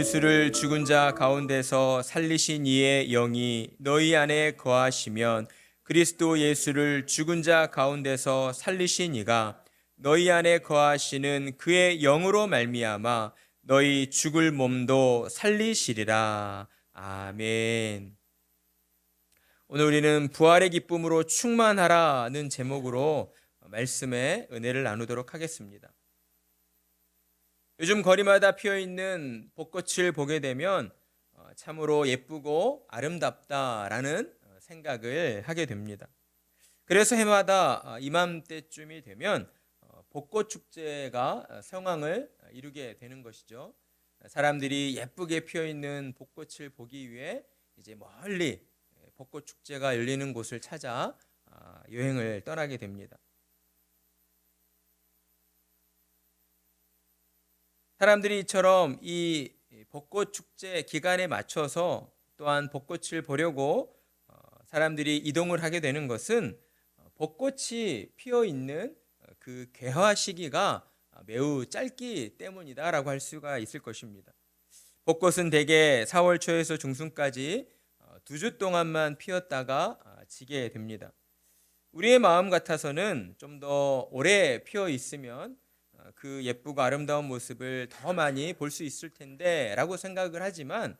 예수를 죽은 자 가운데서 살리신 이의 영이 너희 안에 거하시면 그리스도 예수를 죽은 자 가운데서 살리신 이가 너희 안에 거하시는 그의 영으로 말미암아 너희 죽을 몸도 살리시리라. 아멘. 오늘 우리는 부활의 기쁨으로 충만하라는 제목으로 말씀의 은혜를 나누도록 하겠습니다. 요즘 거리마다 피어있는 벚꽃을 보게 되면 참으로 예쁘고 아름답다라는 생각을 하게 됩니다. 그래서 해마다 이맘때쯤이 되면 벚꽃 축제가 성황을 이루게 되는 것이죠. 사람들이 예쁘게 피어있는 벚꽃을 보기 위해 이제 멀리 벚꽃 축제가 열리는 곳을 찾아 여행을 떠나게 됩니다. 사람들이 이처럼 이 벚꽃 축제 기간에 맞춰서 또한 벚꽃을 보려고 사람들이 이동을 하게 되는 것은 벚꽃이 피어 있는 그 개화 시기가 매우 짧기 때문이다라고 할 수가 있을 것입니다. 벚꽃은 대개 4월 초에서 중순까지 2주 동안만 피었다가 지게 됩니다. 우리의 마음 같아서는 좀 더 오래 피어 있으면 그 예쁘고 아름다운 모습을 더 많이 볼 수 있을 텐데 라고 생각을 하지만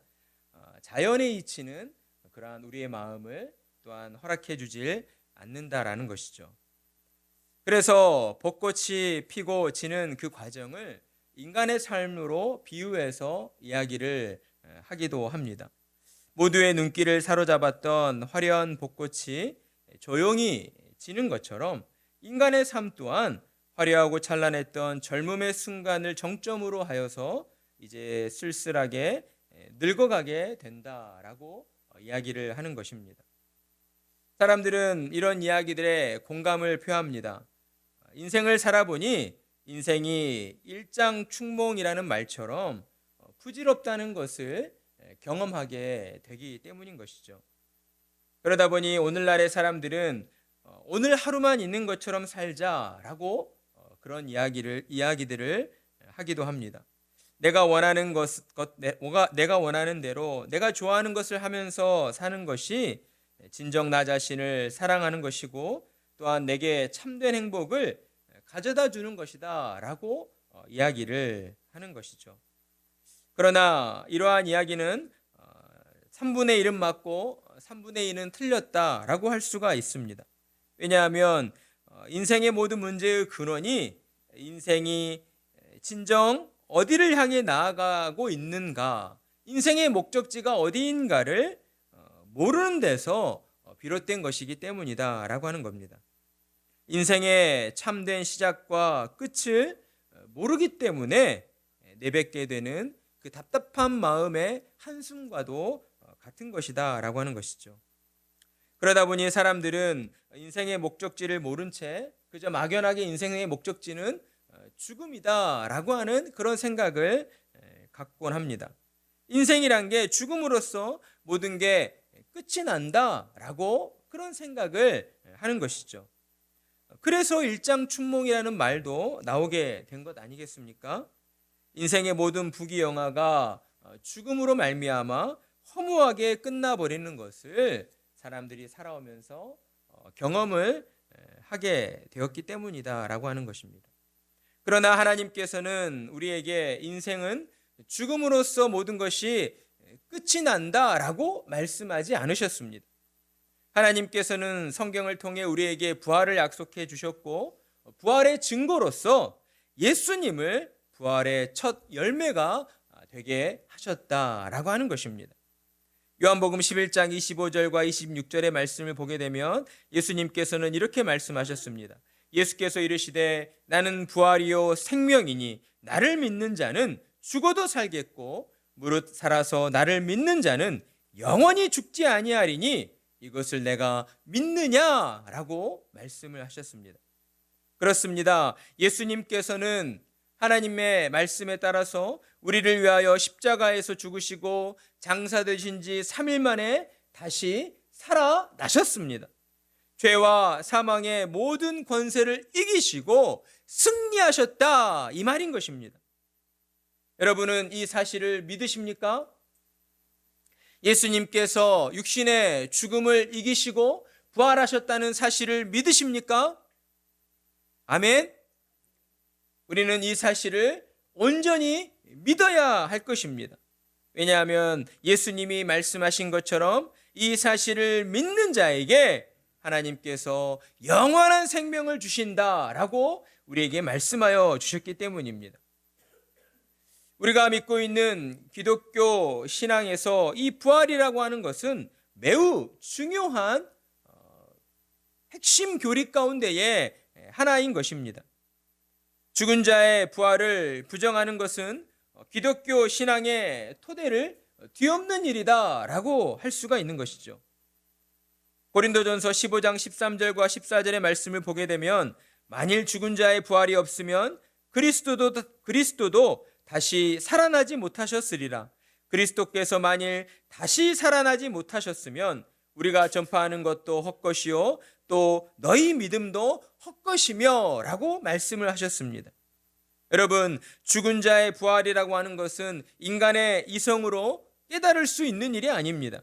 자연의 이치는 그러한 우리의 마음을 또한 허락해 주질 않는다라는 것이죠. 그래서 벚꽃이 피고 지는 그 과정을 인간의 삶으로 비유해서 이야기를 하기도 합니다. 모두의 눈길을 사로잡았던 화려한 벚꽃이 조용히 지는 것처럼 인간의 삶 또한 화려하고 찬란했던 젊음의 순간을 정점으로 하여서 이제 쓸쓸하게 늙어가게 된다라고 이야기를 하는 것입니다. 사람들은 이런 이야기들에 공감을 표합니다. 인생을 살아보니 인생이 일장춘몽이라는 말처럼 부질없다는 것을 경험하게 되기 때문인 것이죠. 그러다 보니 오늘날의 사람들은 오늘 하루만 있는 것처럼 살자라고 그런 이야기들을 하기도 합니다. 내가 원하는 내가 원하는 대로 내가 좋아하는 것을 하면서 사는 것이 진정 나 자신을 사랑하는 것이고 또한 내게 참된 행복을 가져다 주는 것이다라고 이야기를 하는 것이죠. 그러나 이러한 이야기는 3분의 1은 맞고 3분의 2는 틀렸다라고 할 수가 있습니다. 왜냐하면 인생의 모든 문제의 근원이 인생이 진정 어디를 향해 나아가고 있는가, 인생의 목적지가 어디인가를 모르는 데서 비롯된 것이기 때문이다라고 하는 겁니다. 인생의 참된 시작과 끝을 모르기 때문에 내뱉게 되는 그 답답한 마음의 한숨과도 같은 것이다라고 하는 것이죠. 그러다 보니 사람들은 인생의 목적지를 모른 채 그저 막연하게 인생의 목적지는 죽음이다라고 하는 그런 생각을 갖곤 합니다. 인생이란 게 죽음으로써 모든 게 끝이 난다라고 그런 생각을 하는 것이죠. 그래서 일장춘몽이라는 말도 나오게 된 것 아니겠습니까? 인생의 모든 부귀영화가 죽음으로 말미암아 허무하게 끝나버리는 것을 사람들이 살아오면서 경험을 하게 되었기 때문이다라고 하는 것입니다. 그러나 하나님께서는 우리에게 인생은 죽음으로써 모든 것이 끝이 난다라고 말씀하지 않으셨습니다. 하나님께서는 성경을 통해 우리에게 부활을 약속해 주셨고 부활의 증거로서 예수님을 부활의 첫 열매가 되게 하셨다라고 하는 것입니다. 요한복음 11장 25절과 26절의 말씀을 보게 되면 예수님께서는 이렇게 말씀하셨습니다. 예수께서 이르시되 나는 부활이요 생명이니 나를 믿는 자는 죽어도 살겠고 무릇 살아서 나를 믿는 자는 영원히 죽지 아니하리니 이것을 내가 믿느냐라고 말씀을 하셨습니다. 그렇습니다. 예수님께서는 하나님의 말씀에 따라서 우리를 위하여 십자가에서 죽으시고 장사되신 지 3일 만에 다시 살아나셨습니다. 죄와 사망의 모든 권세를 이기시고 승리하셨다 이 말인 것입니다. 여러분은 이 사실을 믿으십니까? 예수님께서 육신의 죽음을 이기시고 부활하셨다는 사실을 믿으십니까? 아멘. 우리는 이 사실을 온전히 믿어야 할 것입니다. 왜냐하면 예수님이 말씀하신 것처럼 이 사실을 믿는 자에게 하나님께서 영원한 생명을 주신다라고 우리에게 말씀하여 주셨기 때문입니다. 우리가 믿고 있는 기독교 신앙에서 이 부활이라고 하는 것은 매우 중요한 핵심 교리 가운데의 하나인 것입니다. 죽은 자의 부활을 부정하는 것은 기독교 신앙의 토대를 뒤엎는 일이다라고 할 수가 있는 것이죠. 고린도전서 15장 13절과 14절의 말씀을 보게 되면 만일 죽은 자의 부활이 없으면 그리스도도 다시 살아나지 못하셨으리라. 그리스도께서 만일 다시 살아나지 못하셨으면 우리가 전파하는 것도 헛것이요 또 너희 믿음도 헛것이며 라고 말씀을 하셨습니다. 여러분, 죽은 자의 부활이라고 하는 것은 인간의 이성으로 깨달을 수 있는 일이 아닙니다.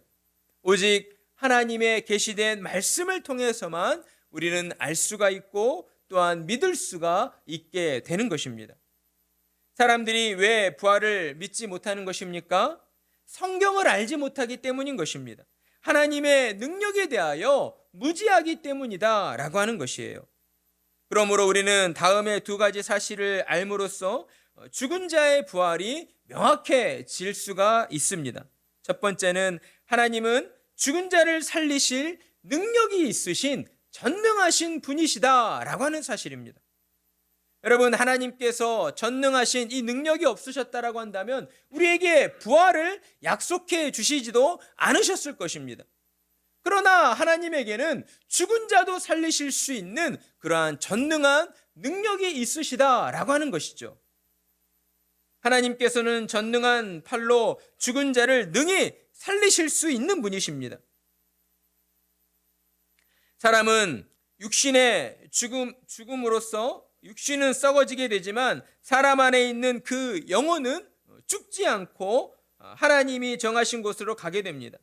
오직 하나님의 계시된 말씀을 통해서만 우리는 알 수가 있고 또한 믿을 수가 있게 되는 것입니다. 사람들이 왜 부활을 믿지 못하는 것입니까? 성경을 알지 못하기 때문인 것입니다. 하나님의 능력에 대하여 무지하기 때문이다 라고 하는 것이에요. 그러므로 우리는 다음의 두 가지 사실을 알므로써 죽은 자의 부활이 명확해질 수가 있습니다. 첫 번째는 하나님은 죽은 자를 살리실 능력이 있으신 전능하신 분이시다 라고 하는 사실입니다. 여러분, 하나님께서 전능하신 이 능력이 없으셨다라고 한다면 우리에게 부활을 약속해 주시지도 않으셨을 것입니다. 그러나 하나님에게는 죽은 자도 살리실 수 있는 그러한 전능한 능력이 있으시다라고 하는 것이죠. 하나님께서는 전능한 팔로 죽은 자를 능히 살리실 수 있는 분이십니다. 사람은 육신의 죽음으로써 육신은 썩어지게 되지만 사람 안에 있는 그 영혼은 죽지 않고 하나님이 정하신 곳으로 가게 됩니다.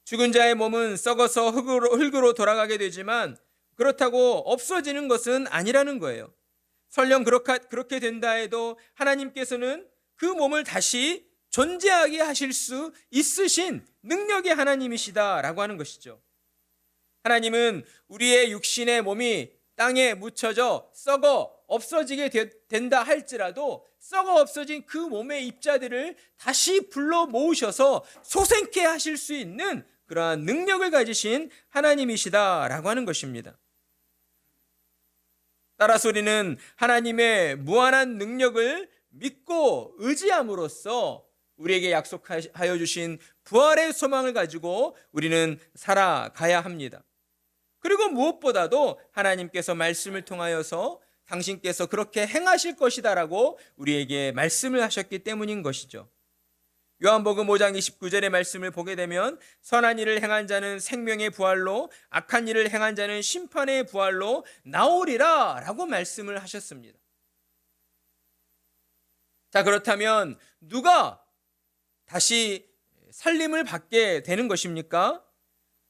죽은 자의 몸은 썩어서 흙으로 돌아가게 되지만 그렇다고 없어지는 것은 아니라는 거예요. 설령 그렇게 된다 해도 하나님께서는 그 몸을 다시 존재하게 하실 수 있으신 능력의 하나님이시다라고 하는 것이죠. 하나님은 우리의 육신의 몸이 땅에 묻혀져 썩어 없어지게 된다 할지라도 썩어 없어진 그 몸의 입자들을 다시 불러 모으셔서 소생케 하실 수 있는 그러한 능력을 가지신 하나님이시다라고 하는 것입니다. 따라서 우리는 하나님의 무한한 능력을 믿고 의지함으로써 우리에게 약속하여 주신 부활의 소망을 가지고 우리는 살아가야 합니다. 그리고 무엇보다도 하나님께서 말씀을 통하여서 당신께서 그렇게 행하실 것이다라고 우리에게 말씀을 하셨기 때문인 것이죠. 요한복음 5장 29절의 말씀을 보게 되면 선한 일을 행한 자는 생명의 부활로 악한 일을 행한 자는 심판의 부활로 나오리라 라고 말씀을 하셨습니다. 자, 그렇다면 누가 다시 살림을 받게 되는 것입니까?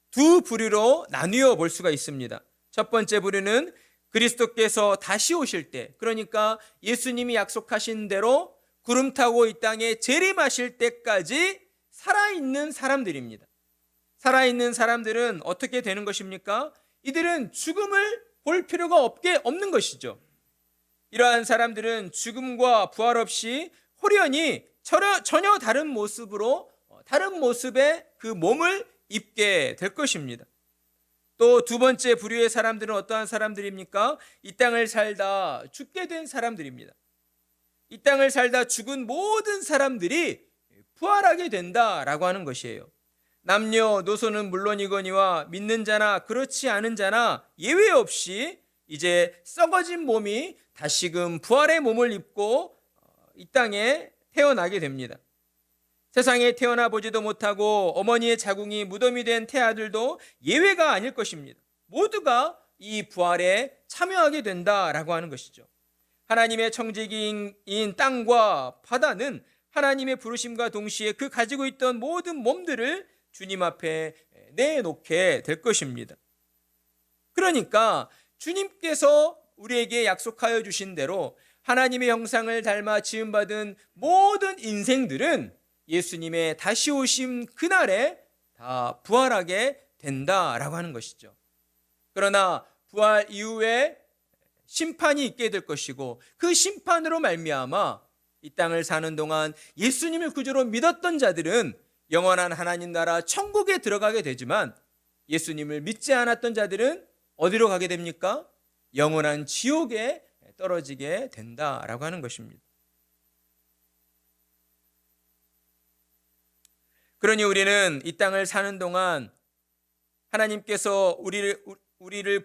두 부류로 나뉘어 볼 수가 있습니다. 첫 번째 부류는 그리스도께서 다시 오실 때, 그러니까 예수님이 약속하신 대로 구름 타고 이 땅에 재림하실 때까지 살아있는 사람들입니다. 살아있는 사람들은 어떻게 되는 것입니까? 이들은 죽음을 볼 필요가 없는 것이죠. 이러한 사람들은 죽음과 부활 없이 호련히 전혀 다른 모습으로 다른 모습의 그 몸을 입게 될 것입니다. 또 두 번째 부류의 사람들은 어떠한 사람들입니까? 이 땅을 살다 죽게 된 사람들입니다. 이 땅을 살다 죽은 모든 사람들이 부활하게 된다라고 하는 것이에요. 남녀노소는 물론이거니와 믿는 자나 그렇지 않은 자나 예외 없이 이제 썩어진 몸이 다시금 부활의 몸을 입고 이 땅에 태어나게 됩니다. 세상에 태어나 보지도 못하고 어머니의 자궁이 무덤이 된 태아들도 예외가 아닐 것입니다. 모두가 이 부활에 참여하게 된다라고 하는 것이죠. 하나님의 청지기인 땅과 바다는 하나님의 부르심과 동시에 그 가지고 있던 모든 몸들을 주님 앞에 내놓게 될 것입니다. 그러니까 주님께서 우리에게 약속하여 주신 대로 하나님의 형상을 닮아 지음받은 모든 인생들은 예수님의 다시 오심 그날에 다 부활하게 된다라고 하는 것이죠. 그러나 부활 이후에 심판이 있게 될 것이고, 그 심판으로 말미암아 이 땅을 사는 동안 예수님을 구주로 믿었던 자들은 영원한 하나님 나라 천국에 들어가게 되지만, 예수님을 믿지 않았던 자들은 어디로 가게 됩니까? 영원한 지옥에 떨어지게 된다라고 하는 것입니다. 그러니 우리는 이 땅을 사는 동안 하나님께서 우리를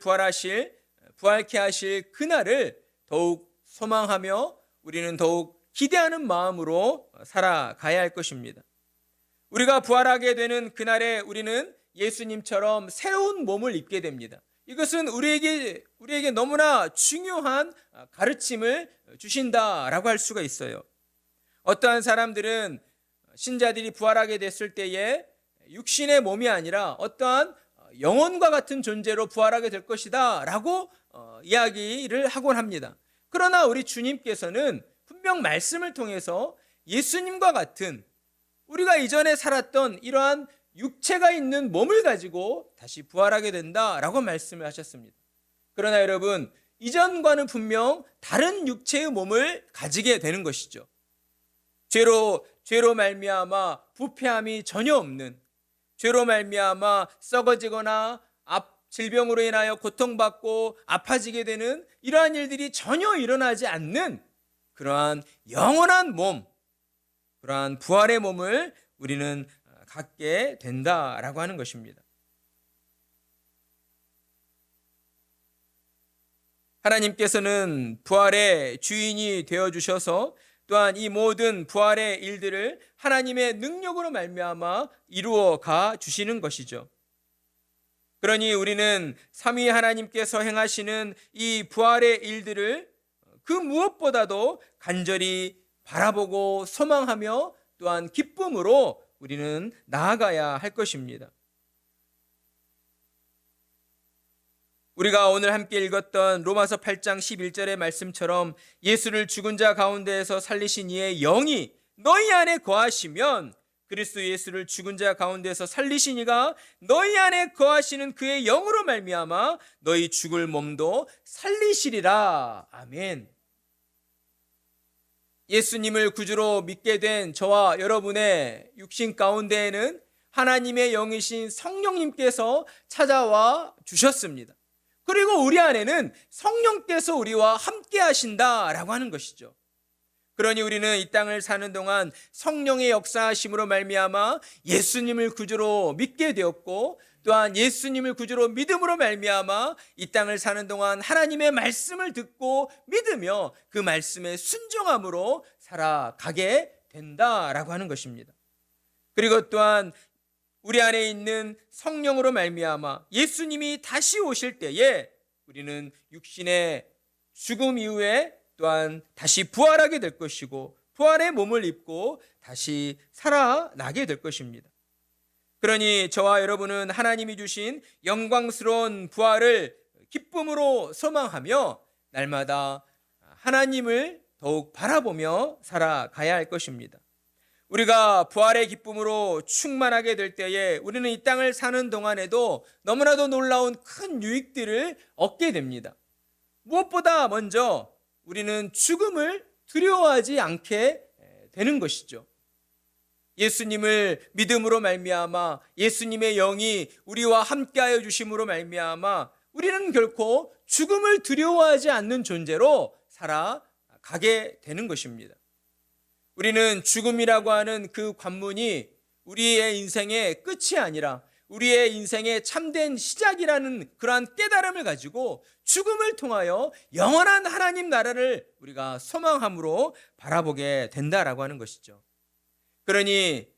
부활케 하실 그날을 더욱 소망하며 우리는 더욱 기대하는 마음으로 살아가야 할 것입니다. 우리가 부활하게 되는 그날에 우리는 예수님처럼 새로운 몸을 입게 됩니다. 이것은 우리에게 너무나 중요한 가르침을 주신다라고 할 수가 있어요. 어떠한 사람들은 신자들이 부활하게 됐을 때에 육신의 몸이 아니라 어떠한 영혼과 같은 존재로 부활하게 될 것이다 라고 이야기를 하곤 합니다. 그러나 우리 주님께서는 분명 말씀을 통해서 예수님과 같은, 우리가 이전에 살았던 이러한 육체가 있는 몸을 가지고 다시 부활하게 된다라고 말씀을 하셨습니다. 그러나 여러분, 이전과는 분명 다른 육체의 몸을 가지게 되는 것이죠. 죄로 말미암아 부패함이 전혀 없는, 죄로 말미암아 썩어지거나 질병으로 인하여 고통받고 아파지게 되는 이러한 일들이 전혀 일어나지 않는 그러한 영원한 몸, 그러한 부활의 몸을 우리는 갖게 된다라고 하는 것입니다. 하나님께서는 부활의 주인이 되어주셔서 또한 이 모든 부활의 일들을 하나님의 능력으로 말미암아 이루어 가 주시는 것이죠. 그러니 우리는 삼위 하나님께서 행하시는 이 부활의 일들을 그 무엇보다도 간절히 바라보고 소망하며 또한 기쁨으로 우리는 나아가야 할 것입니다. 우리가 오늘 함께 읽었던 로마서 8장 11절의 말씀처럼 예수를 죽은 자 가운데에서 살리신 이의 영이 너희 안에 거하시면, 그리스도 예수를 죽은 자 가운데서 살리신 이가 너희 안에 거하시는 그의 영으로 말미암아 너희 죽을 몸도 살리시리라. 아멘. 예수님을 구주로 믿게 된 저와 여러분의 육신 가운데에는 하나님의 영이신 성령님께서 찾아와 주셨습니다. 그리고 우리 안에는 성령께서 우리와 함께 하신다라고 하는 것이죠. 그러니 우리는 이 땅을 사는 동안 성령의 역사하심으로 말미암아 예수님을 구주로 믿게 되었고, 또한 예수님을 구주로 믿음으로 말미암아 이 땅을 사는 동안 하나님의 말씀을 듣고 믿으며 그 말씀에 순종함으로 살아가게 된다라고 하는 것입니다. 그리고 또한 우리 안에 있는 성령으로 말미암아 예수님이 다시 오실 때에 우리는 육신의 죽음 이후에 또한 다시 부활하게 될 것이고, 부활의 몸을 입고 다시 살아나게 될 것입니다. 그러니 저와 여러분은 하나님이 주신 영광스러운 부활을 기쁨으로 소망하며 날마다 하나님을 더욱 바라보며 살아가야 할 것입니다. 우리가 부활의 기쁨으로 충만하게 될 때에 우리는 이 땅을 사는 동안에도 너무나도 놀라운 큰 유익들을 얻게 됩니다. 무엇보다 먼저 우리는 죽음을 두려워하지 않게 되는 것이죠. 예수님을 믿음으로 말미암아 예수님의 영이 우리와 함께하여 주심으로 말미암아 우리는 결코 죽음을 두려워하지 않는 존재로 살아가게 되는 것입니다. 우리는 죽음이라고 하는 그 관문이 우리의 인생의 끝이 아니라 우리의 인생의 참된 시작이라는 그러한 깨달음을 가지고 죽음을 통하여 영원한 하나님 나라를 우리가 소망함으로 바라보게 된다라고 하는 것이죠. 그러니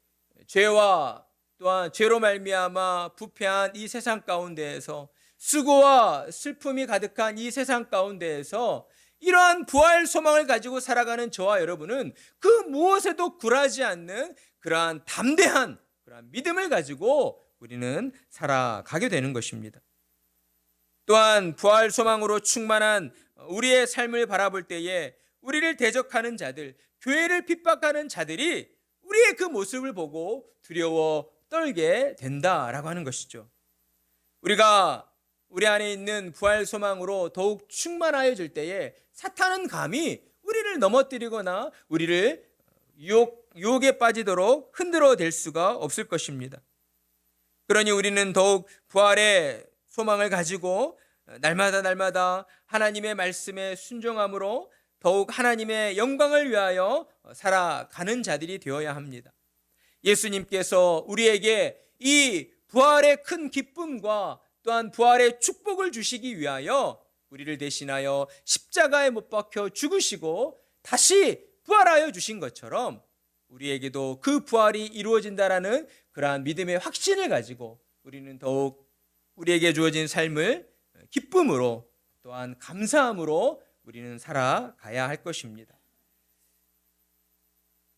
죄와 또한 죄로 말미암아 부패한 이 세상 가운데에서, 수고와 슬픔이 가득한 이 세상 가운데에서 이러한 부활 소망을 가지고 살아가는 저와 여러분은 그 무엇에도 굴하지 않는 그러한 담대한 그러한 믿음을 가지고 우리는 살아가게 되는 것입니다. 또한 부활 소망으로 충만한 우리의 삶을 바라볼 때에 우리를 대적하는 자들, 교회를 핍박하는 자들이 우리의 그 모습을 보고 두려워 떨게 된다라고 하는 것이죠. 우리가 우리 안에 있는 부활 소망으로 더욱 충만하여질 때에 사탄은 감히 우리를 넘어뜨리거나 우리를 유혹에 빠지도록 흔들어 댈 수가 없을 것입니다. 그러니 우리는 더욱 부활의 소망을 가지고 날마다 하나님의 말씀에 순종함으로 더욱 하나님의 영광을 위하여 살아가는 자들이 되어야 합니다. 예수님께서 우리에게 이 부활의 큰 기쁨과 또한 부활의 축복을 주시기 위하여 우리를 대신하여 십자가에 못 박혀 죽으시고 다시 부활하여 주신 것처럼 우리에게도 그 부활이 이루어진다라는 그러한 믿음의 확신을 가지고 우리는 더욱 우리에게 주어진 삶을 기쁨으로 또한 감사함으로 우리는 살아가야 할 것입니다.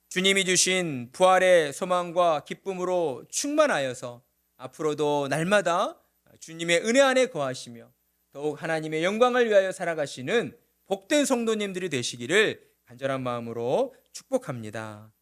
주님이 주신 부활의 소망과 기쁨으로 충만하여서 앞으로도 날마다 주님의 은혜 안에 거하시며 더욱 하나님의 영광을 위하여 살아가시는 복된 성도님들이 되시기를 간절한 마음으로 축복합니다.